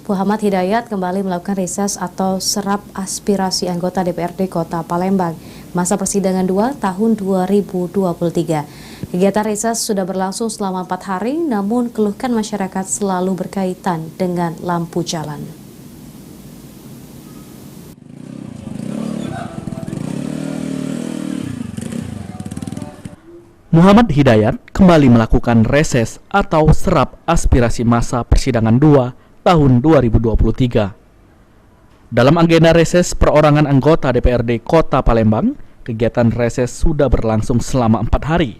Muhammad Hidayat kembali melakukan reses atau serap aspirasi anggota DPRD Kota Palembang masa persidangan 2 tahun 2023. Kegiatan reses sudah berlangsung selama 4 hari, namun keluhkan masyarakat selalu berkaitan dengan lampu jalan. Muhammad Hidayat kembali melakukan reses atau serap aspirasi masa persidangan 2 tahun 2023. Dalam agenda reses perorangan anggota DPRD Kota Palembang, kegiatan reses sudah berlangsung selama 4 hari.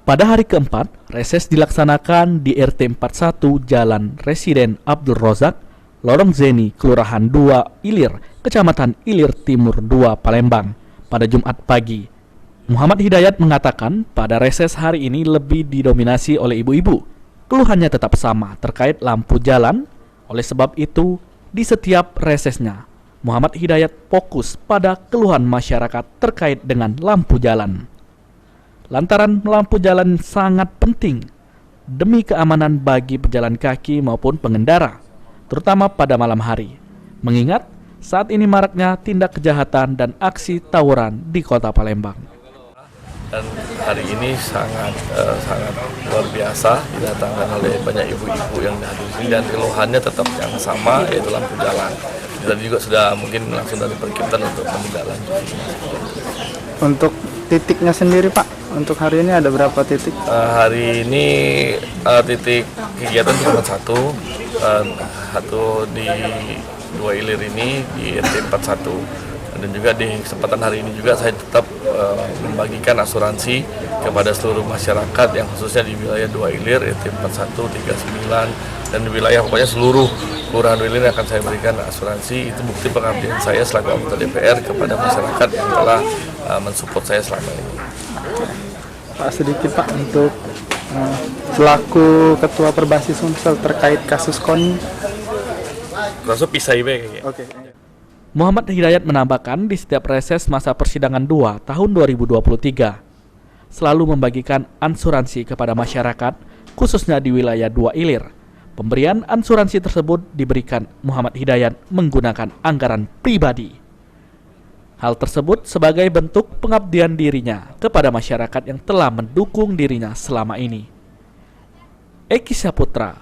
Pada hari keempat, reses dilaksanakan di RT 41 Jalan Residen Abdul Rozak, Lorong Zeni, Kelurahan 2 Ilir, Kecamatan Ilir Timur 2 Palembang, pada Jumat pagi. Muhammad Hidayat mengatakan pada reses hari ini lebih didominasi oleh ibu-ibu. Keluhannya tetap sama terkait lampu jalan. Oleh sebab itu, di setiap resesnya, Muhammad Hidayat fokus pada keluhan masyarakat terkait dengan lampu jalan. Lantaran lampu jalan sangat penting demi keamanan bagi pejalan kaki maupun pengendara, terutama pada malam hari. Mengingat saat ini maraknya tindak kejahatan dan aksi tawuran di Kota Palembang. Dan hari ini sangat luar biasa didatangkan oleh banyak ibu-ibu yang dihadiri dan keluhannya tetap yang sama, yaitu lampu jalan. Dan juga sudah mungkin langsung dari Perkiptan untuk menindaklanjuti. Untuk titiknya sendiri Pak, untuk hari ini ada berapa titik? Hari ini titik kegiatan cuma satu di 2 Ilir ini di RT 41. Dan juga di kesempatan hari ini juga saya tetap membagikan asuransi kepada seluruh masyarakat yang khususnya di wilayah 2 Ilir, RT 41, 39, dan di wilayah pokoknya seluruh kelurahan Ilir akan saya berikan asuransi. Itu bukti pengabdian saya selaku anggota DPR kepada masyarakat yang telah mensupport saya selama ini. Pak, sedikit Pak untuk selaku Ketua Perbasis Sumsel terkait kasus KONI. Langsung pisah kayaknya. Oke. Muhammad Hidayat menambahkan di setiap reses masa persidangan 2 tahun 2023 selalu membagikan asuransi kepada masyarakat, khususnya di wilayah 2 Ilir. Pemberian asuransi tersebut diberikan Muhammad Hidayat menggunakan anggaran pribadi. Hal tersebut sebagai bentuk pengabdian dirinya kepada masyarakat yang telah mendukung dirinya selama ini. Eki Saputra,